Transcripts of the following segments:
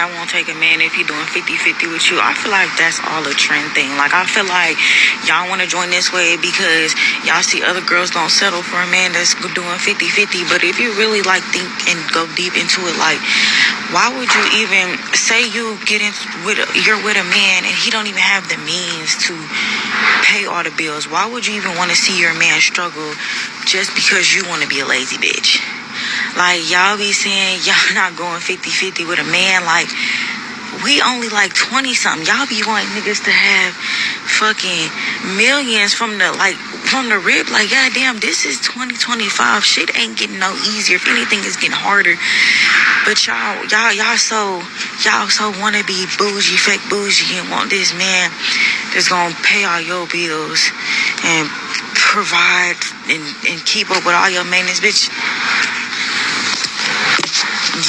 y'all won't take a man if he doing 50-50 with you. I feel like that's all a trend thing. Like, I feel like y'all want to join this way because y'all see other girls don't settle for a man that's doing 50-50. But if you really like think and go deep into it, like, why would you even say you're with a man and he don't even have the means to pay all the bills? Why would you even want to see your man struggle just because you want to be a lazy bitch? Like, y'all be saying y'all not going 50-50 with a man. Like, we only like 20 something. Y'all be wanting niggas to have fucking millions from the rip. Like, goddamn, this is 2025. Shit ain't getting no easier. If anything, it's getting harder. But y'all so wanna be bougie, fake bougie, and want this man that's gonna pay all your bills and provide and keep up with all your maintenance, bitch.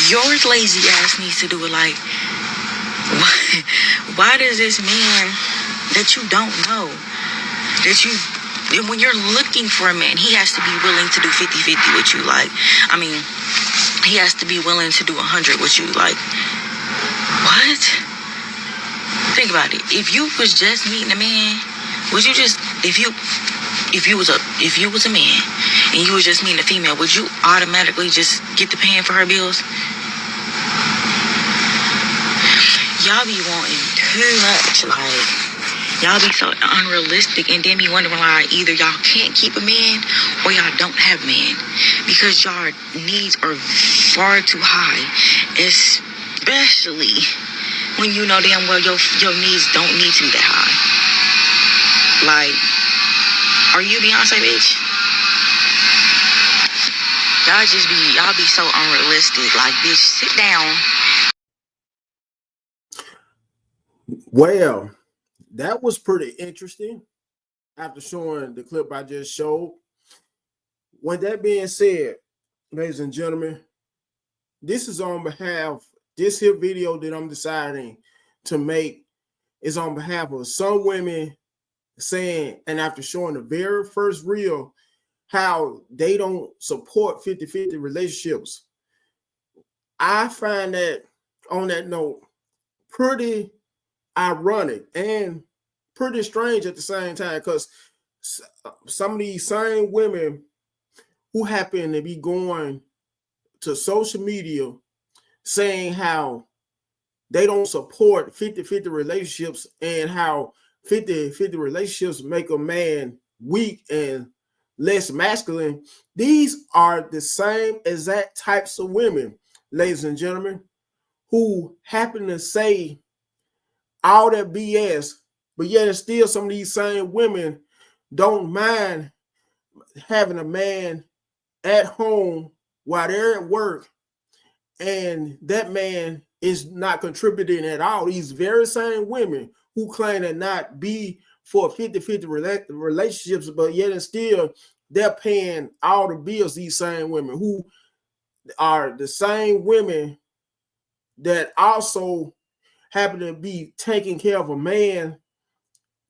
Your lazy ass needs to do it. Like, why does this man that you don't know, when you're looking for a man, he has to be willing to do 50-50 with you. Like, I mean, he has to be willing to do 100 with you. Like, what? Think about it. If you was just meeting a man, would you just, if you was a man and you was just meeting a female, would you automatically just get to paying for her bills? Y'all be wanting too much. Like, y'all be so unrealistic and then be wondering why either y'all can't keep a man or y'all don't have a man, because y'all needs are far too high, especially when you know damn well your needs don't need to be that high. Like, are you Beyonce, bitch? Y'all be so unrealistic. Like, bitch, sit down. Well, that was pretty interesting after showing the clip I just showed. With that being said, ladies and gentlemen, this is on behalf, this here video that I'm deciding to make is on behalf of some women saying, and after showing the very first reel, how they don't support 50-50 relationships. I find that, on that note, pretty ironic and pretty strange at the same time, because some of these same women who happen to be going to social media saying how they don't support 50-50 relationships and how 50-50 relationships make a man weak and less masculine. These are the same exact types of women, ladies and gentlemen, who happen to say all that BS, but yet still some of these same women don't mind having a man at home while they're at work, and that man is not contributing at all. These very same women who claim to not be for 50-50 relationships, but yet and still they're paying all the bills. These same women who are the same women that also happen to be taking care of a man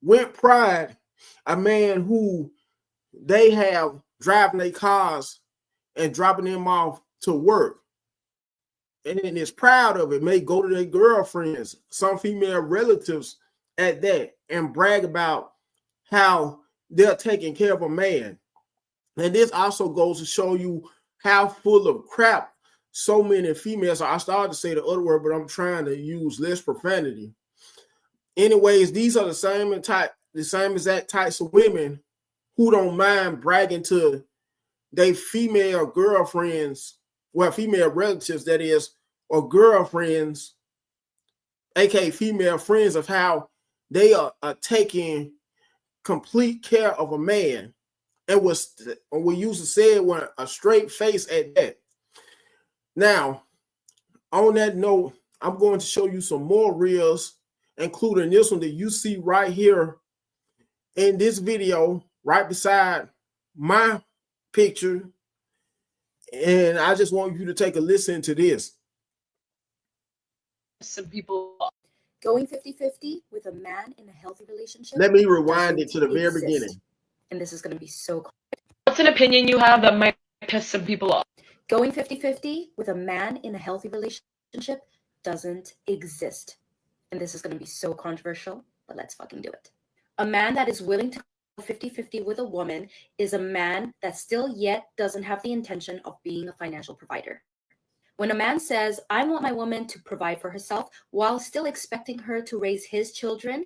with pride, a man who they have driving their cars and dropping them off to work, and is proud of it, may go to their girlfriends, some female relatives at that, and brag about how they're taking care of a man. And this also goes to show you how full of crap so many females are. I started to say the other word, but I'm trying to use less profanity. Anyways, these are the same exact types of women who don't mind bragging to their female girlfriends, well, female relatives, that is, or girlfriends, aka female friends, of how they are taking complete care of a man. And we used to say it with a straight face at that. Now, on that note, I'm going to show you some more reels, including this one that you see right here in this video, right beside my picture. And I just want you to take a listen to this. Some people going 50-50 with a man in a healthy relationship. Let me rewind it to the very beginning. And this is going to be so. What's an opinion you have that might piss some people off? Going 50-50 with a man in a healthy relationship doesn't exist. And this is going to be so controversial, but let's fucking do it. A man that is willing to go 50-50 with a woman is a man that still yet doesn't have the intention of being a financial provider. When a man says, I want my woman to provide for herself while still expecting her to raise his children,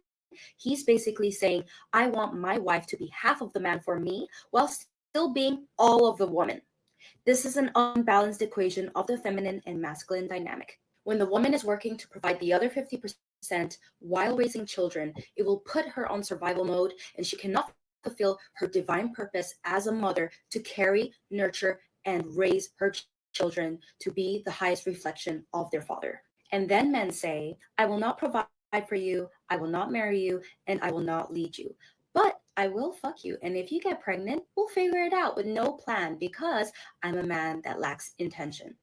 he's basically saying, I want my wife to be half of the man for me while still being all of the woman. This is an unbalanced equation of the feminine and masculine dynamic. When the woman is working to provide the other 50% while raising children, it will put her on survival mode, and she cannot fulfill her divine purpose as a mother to carry, nurture, and raise her children to be the highest reflection of their father. And then men say, I will not provide for you, I will not marry you, and I will not lead you. But I will fuck you. And if you get pregnant, we'll figure it out with no plan because I'm a man that lacks intention.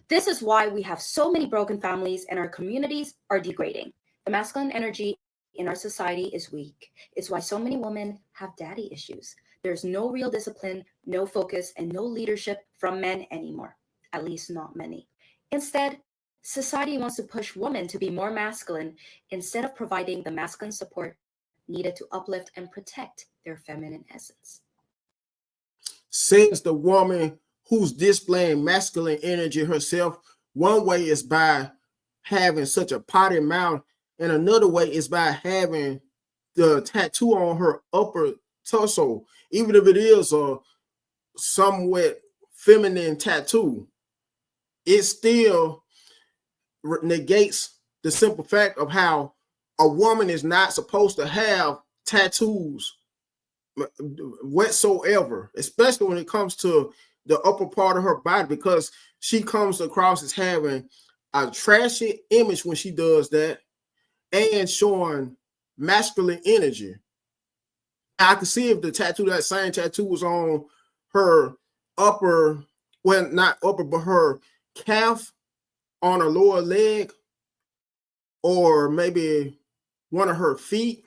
This is why we have so many broken families and our communities are degrading. The masculine energy in our society is weak. It's why so many women have daddy issues. There's no real discipline, no focus, and no leadership from men anymore, at least not many. Instead, society wants to push women to be more masculine instead of providing the masculine support needed to uplift and protect their feminine essence. Says the woman who's displaying masculine energy herself. One way is by having such a potty mouth, and another way is by having the tattoo on her upper torso, even if it is a somewhat feminine tattoo. It still negates the simple fact of how a woman is not supposed to have tattoos whatsoever, especially when it comes to the upper part of her body, because she comes across as having a trashy image when she does that and showing masculine energy. I can see if the tattoo, that same tattoo, was on her upper, well, not upper, but her calf on her lower leg, or maybe one of her feet,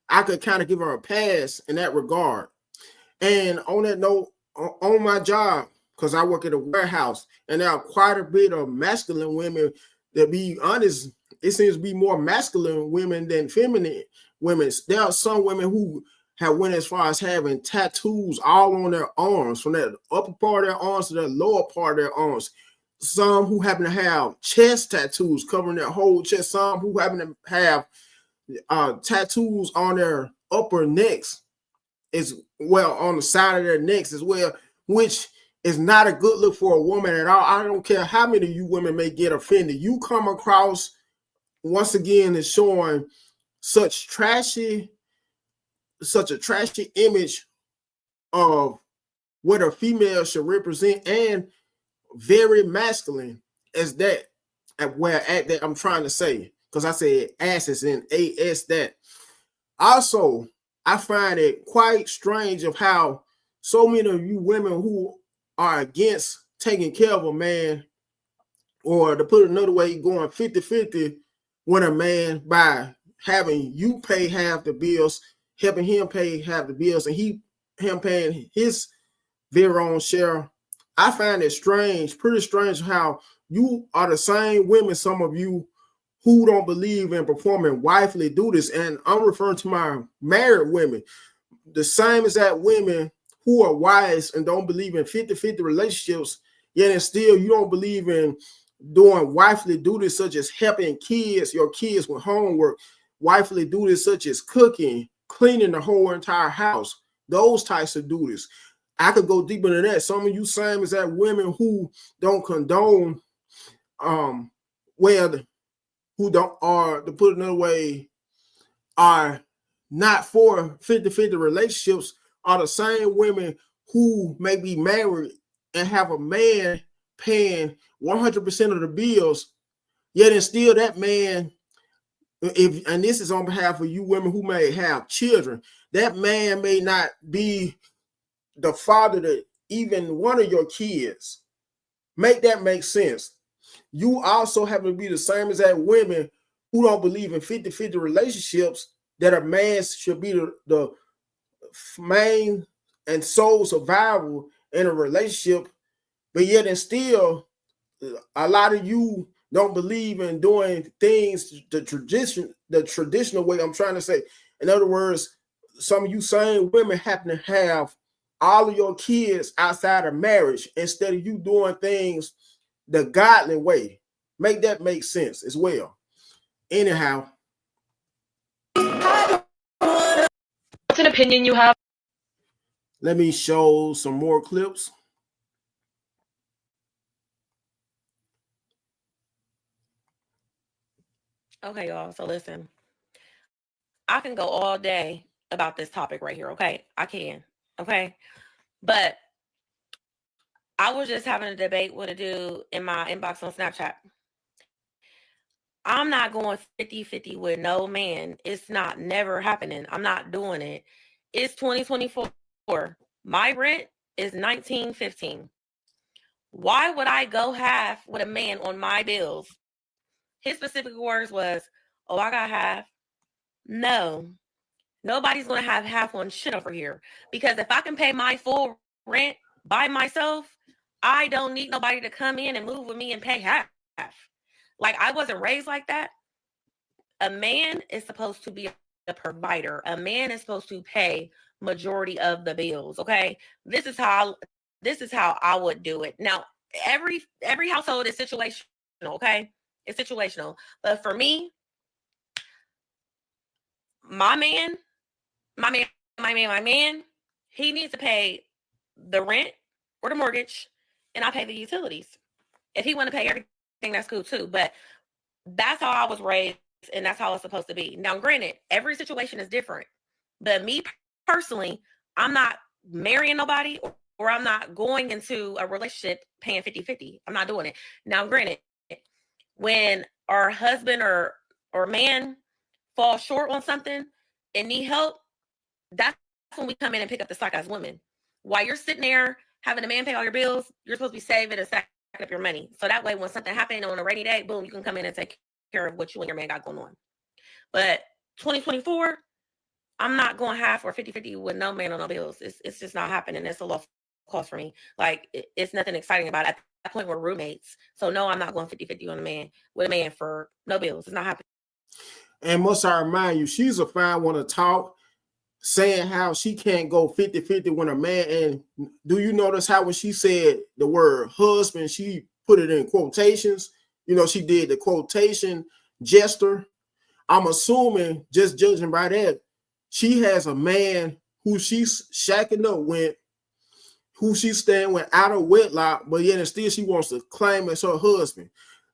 I could kind of give her a pass in that regard. And on that note, on my job, because I work at a warehouse, and there are quite a bit of masculine women. To be honest, it seems to be more masculine women than feminine women. There are some women who have went as far as having tattoos all on their arms, from that upper part of their arms to the lower part of their arms. Some who happen to have chest tattoos covering their whole chest. Some who happen to have tattoos on their upper necks as well, on the side of their necks as well, which is not a good look for a woman at all. I don't care how many of you women may get offended. You come across, once again, is showing such a trashy image of what a female should represent, and very masculine as that, at that I'm trying to say, because I said asses and AS that. Also, I find it quite strange of how so many of you women who are against taking care of a man, or to put it another way, going 50-50 with a man by having you pay half the bills, helping him pay half the bills, and him paying his very own share. I find it strange, pretty strange, how you are the same women, some of you, who don't believe in performing wifely duties. And I'm referring to my married women, the same as that women who are wives and don't believe in 50-50 relationships, yet and still you don't believe in doing wifely duties such as helping your kids with homework, wifely duties such as cooking, cleaning the whole entire house, those types of duties. I could go deeper than that. Some of you same as that women who don't condone, who don't, are, to put it another way, are not for 50-50 relationships, are the same women who may be married and have a man paying 100% of the bills, yet and still that man, and this is on behalf of you women who may have children, that man may not be the father to even one of your kids. Make that make sense. You also happen to be the same as that women who don't believe in 50-50 relationships, that a man should be the main and sole survival in a relationship, but yet and still a lot of you don't believe in doing things the traditional way. I'm trying to say, in other words, some of you same women happen to have all of your kids outside of marriage instead of you doing things the godly way. Make that make sense as well. Anyhow, What's an opinion you have? let me show some more clips. Okay, y'all. So listen, I can go all day about this topic right here. Okay, I can. Okay, but I was just having a debate with a dude in my inbox on Snapchat. I'm not going 50-50 with no man. It's not never happening. I'm not doing it. It's 2024. My rent is $19.15. Why would I go half with a man on my bills? His specific words was, "Oh, I got half." No, nobody's going to have half on shit over here. Because if I can pay my full rent by myself, I don't need nobody to come in and move with me and pay half. Like, I wasn't raised like that. A man is supposed to be a provider. A man is supposed to pay majority of the bills. Okay. This is how I would do it. Now, every household is situational. Okay. It's situational. But for me, my man, he needs to pay the rent or the mortgage, and I pay the utilities. If he want to pay everything, that's cool too. But that's how I was raised, and that's how it's supposed to be. Now, granted, every situation is different. But me personally, I'm not marrying nobody, or I'm not going into a relationship paying 50-50. I'm not doing it. Now, granted, when our husband or man fall short on something and need help, that's when we come in and pick up the slack as women. While you're sitting there having a man pay all your bills, you're supposed to be saving and stacking up your money. So that way, when something happens on a rainy day, boom, you can come in and take care of what you and your man got going on. But 2024, I'm not going half or 50-50 with no man on no bills. It's just not happening. It's a low cost for me. Like, it's nothing exciting about it. At that point, we're roommates. So no, I'm not going 50-50 on with a man for no bills. It's not happening. And must I remind you, she's a fine one to talk, saying how she can't go 50-50 when a man. And do you notice how when she said the word husband, she put it in quotations? You know, she did the quotation gesture. I'm assuming, just judging by that, she has a man who she's shacking up with, who she's staying with out of wedlock, but yet and still she wants to claim as her husband.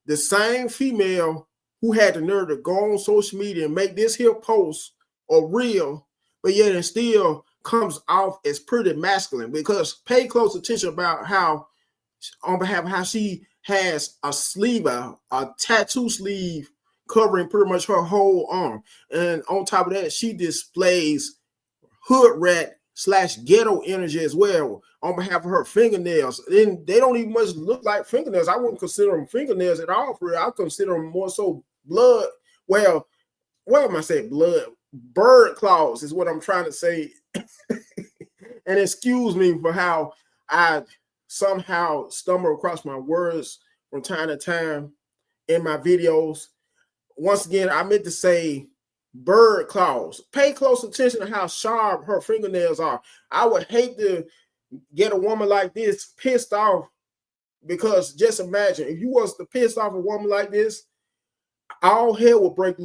The same female who had the nerve to go on social media and make this here post or reel, but yet and still comes off as pretty masculine. Because pay close attention about how, on behalf of how she has a sleeve, a tattoo sleeve covering pretty much her whole arm. And on top of that, she displays hood rat / ghetto energy as well on behalf of her fingernails. And they don't even much look like fingernails. I wouldn't consider them fingernails at all. For real. I consider them more so blood. Well, what am I saying? Blood. Bird claws is what I'm trying to say. And excuse me for how I somehow stumble across my words from time to time in my videos. Once again, I meant to say bird claws. Pay close attention to how sharp her fingernails are. I would hate to get a woman like this pissed off, because just imagine if you was to piss off a woman like this, all hell would break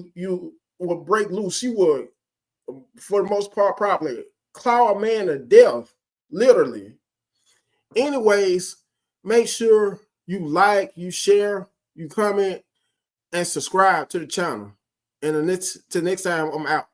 loose. She would, for the most part, probably claw a man to death, literally. Anyways, make sure you like, you share, you comment, and subscribe to the channel. And until next time, I'm out.